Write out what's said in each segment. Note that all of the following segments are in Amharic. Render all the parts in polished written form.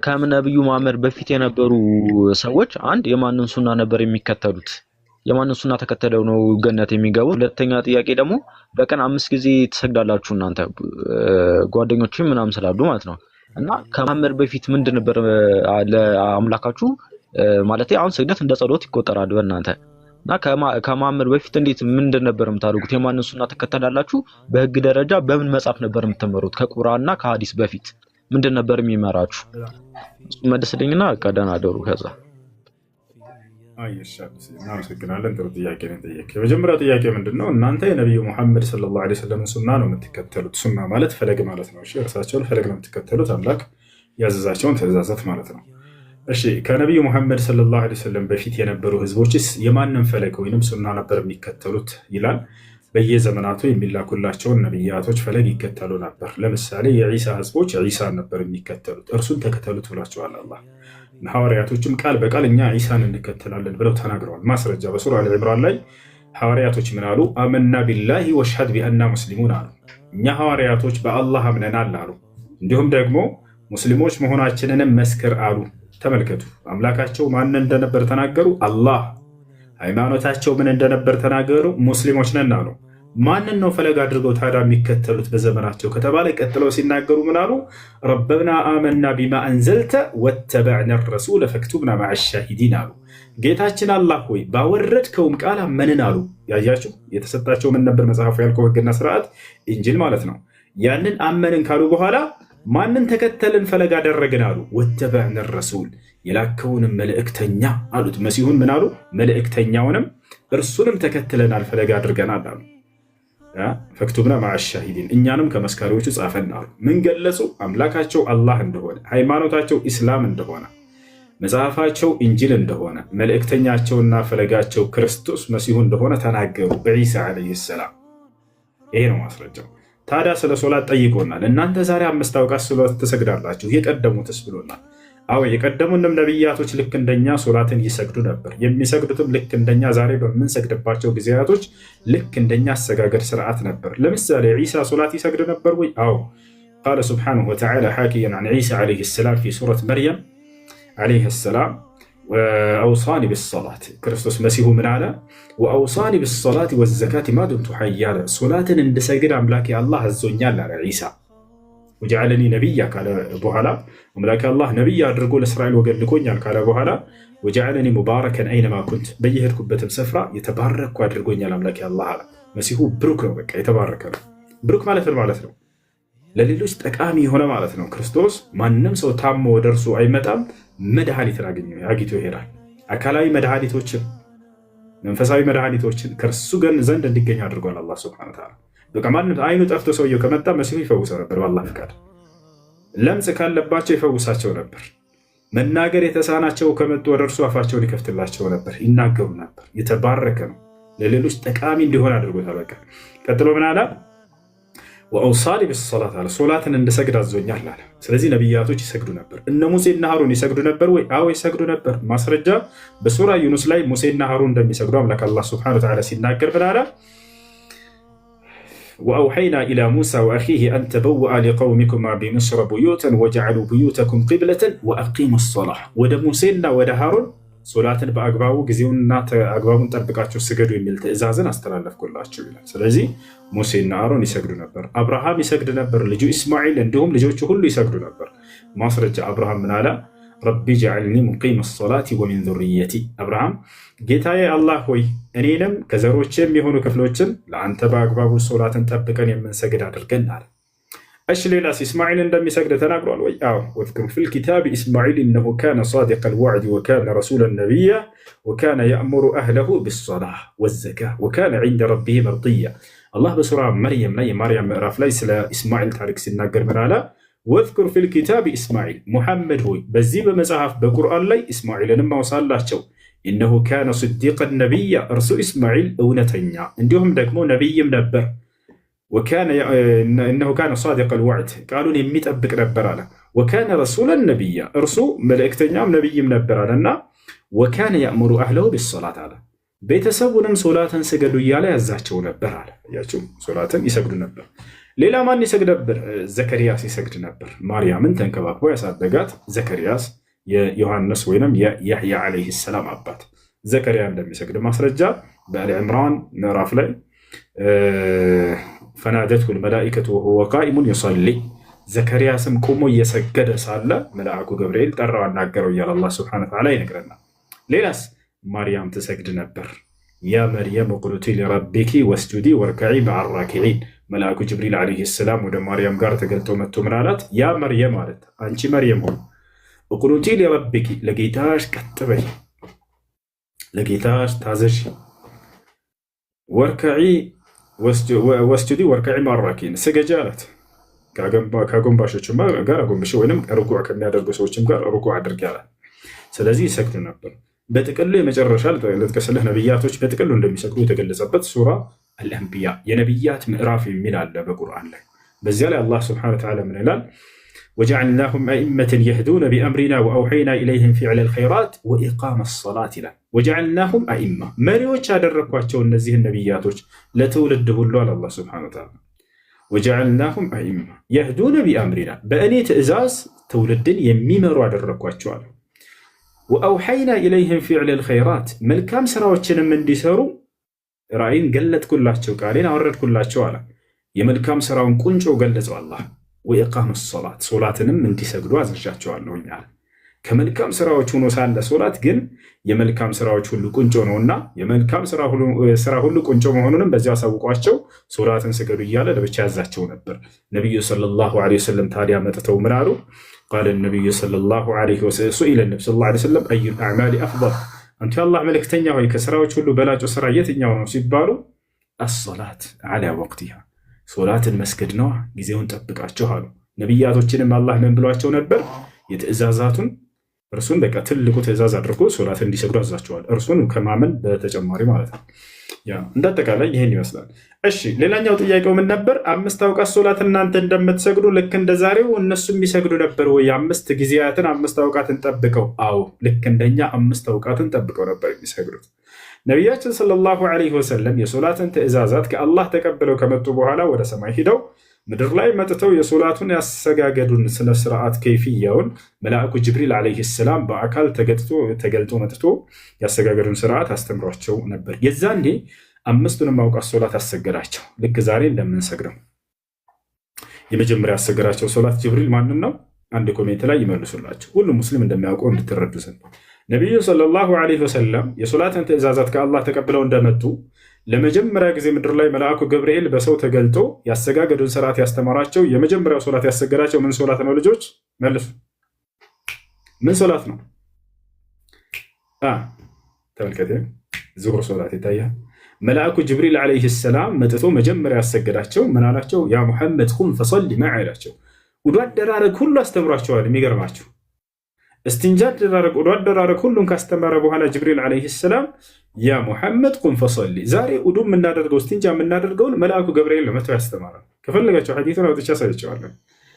ከነብዩ መሐመድ በፊት የነበሩ ሰዎች አንድ የማንን ሱና ነበር የሚከተሉት? የማንን ሱና ተከተለው ነው ገነት የሚገቡት? ሁለተኛ ጥያቄ ደግሞ በቀን 5 ጊዜ ትሰግዳላችሁ እናንተ ጓደኞችም ምናምን ስላሉ ማለት ነው። እና ከመሐመድ በፊት ምንድን ነበር ለአምላካችሁ ማለት አሁን ስግደት እንደ ጸሎት ይቆጠራል በእናንተ እና ከመሐመድ በፊት እንዴት ምንድን ነበር የምታደርጉት? የማንን ሱና ተከተላላችሁ? በህግ ደረጃ በምን መጽሐፍ ነበር የምትመሩት? ከቁርአንና ከሐዲስ በፊት ምንድን ነበር የሚመራችሁ? መልስልኝና ደህና አደሩ። ከዛ እናመሰግናለን። ጥሩ ጥያቄ ነው የጠየቅህ። የመጀመሪያው ጥያቄ ምንድን ነው? እናንተ የነቢዩ ሙሐመድ ሰለላሁ ዐለይሂ ወሰለም ሱና ነው የምትከተሉት። ሱና ማለት ፈለግ ማለት ነው። እሺ፣ እርሳቸውን ፈለግ ነው የምትከተሉት፣ አምላክ ያዘዛቸውን ትእዛዛት ማለት ነው። እሺ፣ ከነቢዩ ሙሐመድ ሰለላሁ ዐለይሂ ወሰለም በፊት የነበሩ ህዝቦችስ የማንን ፈለግ ወይንም ሱና ነበር የሚከተሉት ይላል። በየዘመናቱ የሚላኩላቸውን ነቢያቶች ፈለግ ይከተሉ ነበር። ለምሳሌ የዒሳ ህዝቦች ዒሳን ነበር የሚከተሉት፣ እርሱን ተከተሉት ብሏቸዋል አላህ። ሐዋርያቶችም ቃል በቃል እኛ ዒሳን እንከተላለን ብለው ተናግረዋል። ማስረጃ በሱራ አል ዒምራን ላይ ሐዋርያቶች ምን አሉ? አመና ቢላሂ ወሽሀድ ቢአና ሙስሊሙን አሉ። እኛ ሐዋርያቶች በአላህ አምነናል አሉ። እንዲሁም ደግሞ ሙስሊሞች መሆናችንንም መስክር አሉ። ተመልከቱ፣ አምላካቸው ማን እንደነበር ተናገሩ፣ አላህ። ሃይማኖታቸው ምን እንደነበር ተናገሩ፣ ሙስሊሞች ነን አሉ። ማንን ነው ፈለግ አድርገው ታዲያ የሚከተሉት በዘመናቸው ከተባለ ቀጥለው ሲናገሩ ምን አሉ? ረበና አመና ቢማ አንዘልተ ወተበዕና ረሱለ ፈክቱብና መዐ ሻሂዲን አሉ። ጌታችን አላህ ሆይ ባወረድከውም ቃል አመንን አሉ። ያያችሁ የተሰጣቸው ምን ነበር? መጽሐፉ ያልከው ህግና ስርዓት ኢንጂል ማለት ነው። ያንን አመንን ካሉ በኋላ ማንን ተከተልን ፈለግ አደረግን አሉ? ወተበዕና ረሱል የላከውንም መልእክተኛ አሉት። መሲሁን ምን አሉ? መልእክተኛውንም እርሱንም ተከትለናል ፈለግ አድርገናል አሉ። ፈክቱብና መዐ ሻሂዲን እኛንም ከመስካሪዎቹ ጻፈን አሉ። ምን ገለጹ? አምላካቸው አላህ እንደሆነ፣ ሃይማኖታቸው ኢስላም እንደሆነ፣ መጽሐፋቸው ኢንጂል እንደሆነ፣ መልእክተኛቸውና ፈለጋቸው ክርስቶስ መሲሁ እንደሆነ ተናገሩ በዒሳ ዓለይሂ ሰላም። ይሄ ነው ማስረጃው። ታዲያ ስለ ሶላት ጠይቆናል። እናንተ ዛሬ 5 አውቃት ሶላት ትሰግዳላችሁ፣ የቀደሙትስ ብሎናል። አዎ የቀደሙንም ነቢያቶች ልክ እንደኛ ሶላትን ይሰግዱ ነበር። የሚሰግዱትም ልክ እንደኛ ዛሬ በምንሰግድባቸው ጊዜያቶች ልክ እንደኛ አሰጋገድ ስርዓት ነበር። ለምሳሌ ዒሳ ሶላት ይሰግድ ነበር ወይ? አዎ ቃለ ሱብሓነሁ ወተዓላ ሓኪየን ዐን ዒሳ ዓለይሂ ሰላም ፊ ሱረት መርየም ዓለይሂ ሰላም ወአውሳኒ ቢሰላት ክርስቶስ መሲሁ ምን አለ? ወአውሳኒ ቢሰላት ወዘካቲ ማ ዱምቱ ሐያ አለ። ሶላትን እንድሰግድ አምላኬ አላህ አዞኛል አለ ዒሳ። ወጀዐለኒ ነቢያ ካለ በኋላ አምላኬ አላህ ነቢይ አድርጎ ለእስራኤል ወገን ልኮኛል ካለ በኋላ ወጀዐለኒ ሙባረከን አይነማ ኩንት በየሄድኩበትም ስፍራ የተባረኩ አድርጎኛል አምላኬ አላህ አለ። መሲሁ ብሩክ ነው፣ በቃ የተባረከ ነው። ብሩክ ማለት ምን ማለት ነው? ለሌሎች ጠቃሚ የሆነ ማለት ነው። ክርስቶስ ማንም ሰው ታሞ ወደ እርሱ አይመጣም፣ መድኃኒትን አግኝቶ ይሄዳል። አካላዊ መድኃኒቶችን፣ መንፈሳዊ መድኃኒቶችን ከእርሱ ዘንድ እንዲገኝ አድርጓል አላህ ሱብሓነሁ ወተዓላ። በቃ ማንም አይኑ ጠፍቶ ሰውየው ከመጣ መሲሁ ይፈውሰው ነበር በአላህ ፍቃድ። ለምጽ ካለባቸው ይፈውሳቸው ነበር። መናገር የተሳናቸው ከመጡ ወደ እርሱ አፋቸውን ይከፍትላቸው ነበር፣ ይናገሩ ነበር። የተባረከ ነው፣ ለሌሎች ጠቃሚ እንዲሆን አድርጎታል። በቃ ቀጥሎ ምን አለ? ወአውሳኒ ቢሰላት አለ። ሶላትን እንድሰግድ አዞኛል አለ። ስለዚህ ነቢያቶች ይሰግዱ ነበር። እነ ሙሴና ሀሩን ይሰግዱ ነበር ወይ? አዎ ይሰግዱ ነበር። ማስረጃ በሱራ ዩኑስ ላይ ሙሴና ሀሩን እንደሚሰግዱ አምላክ አላህ ሱብሓነሁ ወተዓላ ሲናገር ምን አለ? ወአውሐይና ኢላ ሙሳ ወአኺሂ አን ተበወአ ሊቀውሚኩማ ቢሚስረ ቡዩተን ወጀዐሉ ቡዩተኩም ቂብለተን ወአቂሙ ሰላህ። ወደ ሙሴና ወደ ሀሩን ሶላትን በአግባቡ ጊዜውንና አግባቡን ጠብቃችሁ ስገዱ የሚል ትእዛዝን አስተላለፍኩላችሁ ይላል። ስለዚህ ሙሴና አሮን ይሰግዱ ነበር። አብርሃም ይሰግድ ነበር፣ ልጁ ኢስማዒል እንዲሁም ልጆቹ ሁሉ ይሰግዱ ነበር። ማስረጃ አብርሃም ምን አለ? ረቢ ጀዐልኒ ሙቂመ ሰላቲ ወሚን ዙርየቲ። አብርሃም ጌታዬ አላህ ሆይ እኔንም ከዘሮቼም የሆኑ ክፍሎችን ለአንተ በአግባቡ ሶላትን ጠብቀን የምንሰግድ አድርገን አለ። እሺ ሌላስ ኢስማዒል እንደሚሰግድ ተናግሯል ወይ? አዎ ወዝኩር ፊል ኪታቢ ኢስማዒል ኢነሁ ካነ ሷዲቀል ወዕድ ወካነ ረሱለን ነቢያ ወካነ የእሙሩ አህለሁ ቢሰላህ ወዘካህ ወካነ ዒንደ ረቢህ መርድያ። አላህ በሱራ መርየም ላይ የማርያም ምዕራፍ ላይ ስለ ኢስማዒል ታሪክ ሲናገር ምን አለ? ወዝኩር ፊል ኪታቢ ኢስማዒል፣ ሙሐመድ ሆይ በዚህ በመጽሐፍ በቁርአን ላይ ኢስማዒልንም አውሳላቸው። ኢነሁ ካነ ስዲቀን ነቢያ፣ እርሱ ኢስማዒል እውነተኛ እንዲሁም ደግሞ ነቢይም ነበር። እነሁ ካነ ሷዲቀል ወዕድ፣ ቃሉን የሚጠብቅ ነበር አለ። ወካነ ረሱለን ነቢያ፣ እርሱ መልእክተኛም ነቢይም ነበር አለና ወካነ የእሙሩ አህለሁ ቢሰላት አለ። ቤተሰቡንም ሶላትን ስገዱ እያለ ያዛቸው ነበር አለ። ያቸው ሶላትን ይሰግዱ ነበር። ሌላ ማን ይሰግድ ነበር? ዘከርያስ ይሰግድ ነበር። ማርያምን ተንከባክቦ ያሳደጋት ዘከርያስ የዮሐንስ ወይም የያሕያ ዓለይሂ ሰላም አባት ዘከርያ እንደሚሰግድ ማስረጃ በአሊ ዕምራን ምዕራፍ ላይ ፈናደትሁ ልመላኢከቱ ወሁወ ቃኢሙን ዩሰሊ ዘከርያስም ቆሞ እየሰገደ ሳለ መልአኩ ገብርኤል ጠራው፣ አናገረው እያለ አላህ ሱብሓነሁ ወተዓላ ይነግረናል። ሌላስ ማርያም ትሰግድ ነበር። ያ መርየም ቁኑቲ ሊረቢኪ ወስጁዲ ወርከዒ መዓ ራኪዒን መልአኩ ጅብሪል ዓለይሂ ሰላም ወደ ማርያም ጋር ተገልጦ መጥቶ ምን አላት? ያ መርየም ማለት አንቺ መርየም ሆይ ቁኑቲ ሊረቢኪ ለጌታሽ ቀጥ በይ፣ ለጌታሽ ታዘዥ፣ ወርከዒ ወስጁዲ ወርከዒ መዓ ራኪዒን ስገጂ አላት። ከአጎንባሾችም ጋር አጎንብሽ ወይም ርኩዕ ከሚያደርጉ ሰዎችም ጋር ርኩዕ አድርጊ አላት። ስለዚህ ይሰግድ ነበር። በጥቅሉ የመጨረሻ ልጥቀስልህ ነቢያቶች በጥቅሉ እንደሚሰግዱ የተገለጸበት ሱራ አልአንቢያ የነቢያት ምዕራፍ የሚል አለ በቁርአን ላይ። በዚያ ላይ አላህ ስብሐነሁ ወተዓላ ምን ይላል? ወጀዐልናሁም አኢመተን የህዱነ ቢአምሪና ወአውሐይና ኢለይሂም ፊዕለል ኸይራት ወኢቃመ ሰላት ይላል። ወጀዐልናሁም አኢማ መሪዎች ያደረግኳቸው እነዚህን ነቢያቶች ለትውልድ ሁሉ አለ አላህ ስብሐነሁ ወተዓላ። ወጀዐልናሁም አኢማ የህዱነ ቢአምሪና በእኔ ትእዛዝ ትውልድን የሚመሩ አደረግኳቸዋል። ወአውሐይና ኢለይህም ፊዕለል ኸይራት መልካም ስራዎችንም እንዲሰሩ ራእይን ገለጥኩላቸው፣ ቃሌን አወረድኩላቸው አለ። የመልካም ስራውን ቁንጮ ገለጸው አላህ። ወኢቃመ ሰላት ሶላትንም እንዲሰግዱ አዝዣቸዋለሁኝ አለ። ከመልካም ስራዎች ሆኖ ሳለ ሶላት ግን የመልካም ስራዎች ሁሉ ቁንጮ ነውና የመልካም ስራ ሁሉ ቁንጮ መሆኑንም በዚያ አሳውቋቸው ሶላትን ስገዱ እያለ ለብቻ ያዛቸው ነበር። ነቢዩ ሰለላሁ ዐለይሂ ወሰለም ታዲያ መጥተው ምን አሉ? ቃለ ነቢዩ ሰለላሁ ዐለይሂ ወሰለም ሱኢለ ነቢ ሰለላሁ ዐለይሂ ወሰለም አዩል አዕማሊ አፍደል አንቱ የአላህ መልእክተኛ ሆይ ከስራዎች ሁሉ በላጩ ስራ የትኛው ነው ሲባሉ አሰላት ዐላ ወቅቲሃ ሶላትን መስገድ ነዋ፣ ጊዜውን ጠብቃቸው አሉ። ነቢያቶችንም አላህ ምን ብሏቸው ነበር? የትእዛዛቱን እርሱን በቃ ትልቁ ትእዛዝ አድርጎ ሶላትን እንዲሰግዱ አዛቸዋል። እርሱን ከማመን በተጨማሪ ማለት ነው። እንዳጠቃላይ ይህን ይመስላል። እሺ ሌላኛው ጥያቄው ምን ነበር? 5 አውቃት ሶላት እናንተ እንደምትሰግዱ ልክ እንደ ዛሬው እነሱ የሚሰግዱ ነበር ወይ? 5 ጊዜያትን 5 አውቃትን ጠብቀው? አዎ ልክ እንደኛ 5 አውቃትን ጠብቀው ነበር የሚሰግዱት። ነቢያችን ሰለላሁ ዐለይሂ ወሰለም የሶላትን ትእዛዛት ከአላህ ተቀብለው ከመጡ በኋላ ወደ ሰማይ ሂደው ምድር ላይ መጥተው የሶላቱን ያሰጋገዱን ስነ ስርዓት ከይፍያውን መልአኩ ጅብሪል ዓለይሂ ሰላም በአካል ተገልጦ መጥቶ ያሰጋገዱን ስርዓት አስተምሯቸው ነበር። የዛኔ 5ቱንም አውቃት ሶላት አሰገዳቸው። ልክ ዛሬ እንደምንሰግደው የመጀመሪያ ያሰገዳቸው ሶላት ጅብሪል ማንን ነው? አንድ ኮሜንት ላይ ይመልሱላቸው። ሁሉም ሙስሊም እንደሚያውቀው እንድትረዱ ዘንድ ነቢዩ ሰለላሁ ዐለይሂ ወሰለም የሶላትን ትእዛዛት ከአላህ ተቀብለው እንደመጡ ለመጀመሪያ ጊዜ ምድር ላይ መልአኩ ገብርኤል በሰው ተገልጦ ያሰጋገዱን ስርዓት ያስተማራቸው የመጀመሪያው ሶላት ያሰገዳቸው ምን ሶላት ነው? ልጆች መልሱ። ምን ሶላት ነው? ተመልከተ። ዙሁር ሶላት ይታያል። መልአኩ ጅብሪል ዓለይሂ ሰላም መጥቶ መጀመሪያ ያሰገዳቸው ምን አላቸው? ያ ሙሐመድ ቁም ፈሰሊ መዐ አላቸው። ውዱ አደራረግ ሁሉ አስተምሯቸዋል። የሚገርማቸው እስትንጃ አደራረግ፣ ውዱ አደራረግ ሁሉን ካስተማረ በኋላ ጅብሪል ዓለይሂ ሰላም ያ ሙሐመድ ቁም ፈሰሊ ዛሬ ውዱ የምናደርገው እስትንጃ የምናደርገውን መልአኩ ገብርኤል ለመተው ያስተማራል። ከፈለጋቸው ሐዲሱን አውጥቼ አሳያቸዋለሁ።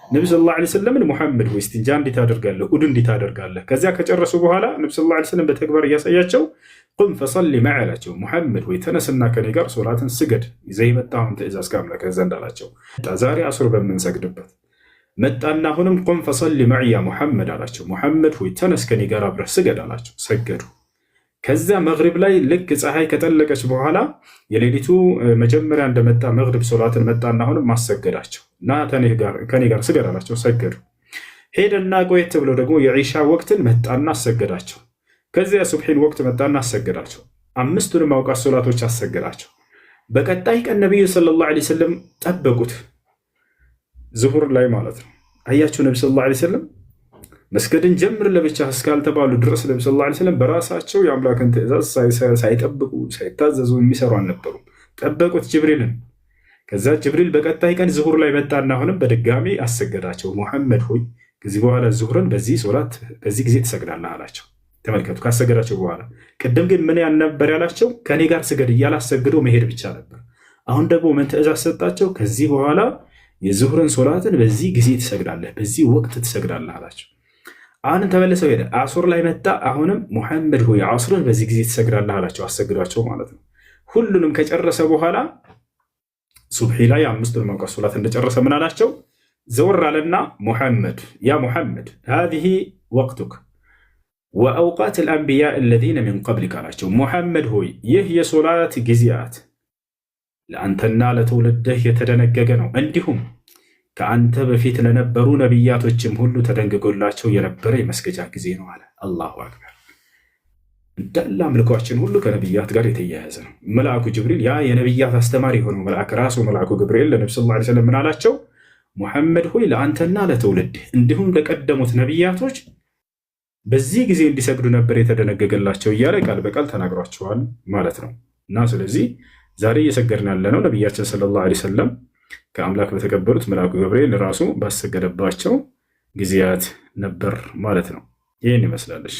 ነቢ ሰለላሁ ዐለይሂ ወሰለም ሙሐመድ ወይ እስትንጃ እንዴት አደርጋለህ? ውዱ እንዴት አደርጋለህ? ከዚያ ከጨረሱ በኋላ ነቢ ሰለላሁ ዐለይሂ ወሰለም በተግባር እያሳያቸው ቁም ፈሰሊ መዐ አላቸው። ሙሐመድ ወይ ተነስና ከኔ ጋር ሶላትን ስገድ፣ ይዘህ የመጣኸውን ትእዛዝ ከአምላክህ ዘንድ አላቸው። ዛሬ አሱር በምንሰግድበት መጣና አሁንም ቁም ፈሰሊ መዐ ያ ሙሐመድ አላቸው። ሙሐመድ ሆይ ተነስ ከኔ ጋር አብረህ ስገድ አላቸው። ሰገዱ። ከዚያ መግሪብ ላይ ልክ ፀሐይ ከጠለቀች በኋላ የሌሊቱ መጀመሪያ እንደመጣ መግሪብ ሶላትን መጣና አሁንም ማሰገዳቸው እና ከኔ ጋር ስገድ አላቸው። ሰገዱ። ሄደና ቆየት ብሎ ደግሞ የዒሻ ወቅትን መጣና አሰገዳቸው። ከዚያ ሱብሒን ወቅት መጣና አሰገዳቸው። 5ቱንም አውቃት ሶላቶች አሰገዳቸው። በቀጣይ ቀን ነቢዩ ሰለላሁ ዐለይሂ ወሰለም ጠበቁት፣ ዙሁር ላይ ማለት ነው። አያቸው ነቢ ሰለላሁ ዐለይሂ ወሰለም መስገድን ጀምር ለብቻ እስካልተባሉ ድረስ ነቢ ሰለላሁ ዐለይሂ ወሰለም በራሳቸው የአምላክን ትእዛዝ ሳይጠብቁ ሳይታዘዙ የሚሰሩ አልነበሩም። ጠበቁት ጅብሪልን። ከዛ ጅብሪል በቀጣይ ቀን ዙሁር ላይ መጣና አሁንም በድጋሚ አሰገዳቸው። ሙሐመድ ሆይ ከዚህ በኋላ ዙሁርን በዚህ ሶላት በዚህ ጊዜ ትሰግዳለህ አላቸው። ተመልከቱ። ካሰገዳቸው በኋላ ቅድም ግን ምን ነበር ያላቸው? ከኔ ጋር ስገድ እያላሰግዶ መሄድ ብቻ ነበር። አሁን ደግሞ ምን ትእዛዝ ሰጣቸው? ከዚህ በኋላ የዙሁርን ሶላትን በዚህ ጊዜ ትሰግዳለህ፣ በዚህ ወቅት ትሰግዳለህ አላቸው። አሁንም ተመልሰው ሄደ። አሱር ላይ መጣ። አሁንም ሙሐመድ ሆይ አሱርን በዚህ ጊዜ ትሰግዳለህ አላቸው። አሰግዷቸው ማለት ነው። ሁሉንም ከጨረሰ በኋላ ሱብሒ ላይ 5ቱን መውቀት ሶላት እንደጨረሰ ምን አላቸው? ዘወር አለና ሙሐመድ ያ ሙሐመድ ሃዚህ ወቅቱክ ወአውቃት አልአንቢያ አለዚነ ሚን ቀብሊክ አላቸው። ሙሐመድ ሆይ ይህ የሶላት ጊዜያት ለአንተና ለትውልድህ የተደነገገ ነው፣ እንዲሁም ከአንተ በፊት ለነበሩ ነቢያቶችም ሁሉ ተደንግጎላቸው የነበረ የመስገጃ ጊዜ ነው አለ። አላሁ አክበር። እንዳለ አምልኳችን ሁሉ ከነቢያት ጋር የተያያዘ ነው። መልአኩ ጅብሪል ያ የነቢያት አስተማሪ የሆነው መልአክ ራሱ መልአኩ ገብርኤል ለነቢ ሰለላሁ ዐለይሂ ወሰለም ምን አላቸው? ሙሐመድ ሆይ ለአንተና ለትውልድህ እንዲሁም ለቀደሙት ነቢያቶች በዚህ ጊዜ እንዲሰግዱ ነበር የተደነገገላቸው እያለ ቃል በቃል ተናግሯቸዋል ማለት ነው። እና ስለዚህ ዛሬ እየሰገድን ያለነው ነቢያችን ሰለላሁ ዐለይሂ ወሰለም ከአምላክ በተቀበሉት መልአኩ ገብርኤል ራሱ ባሰገደባቸው ጊዜያት ነበር ማለት ነው። ይህን ይመስላለች።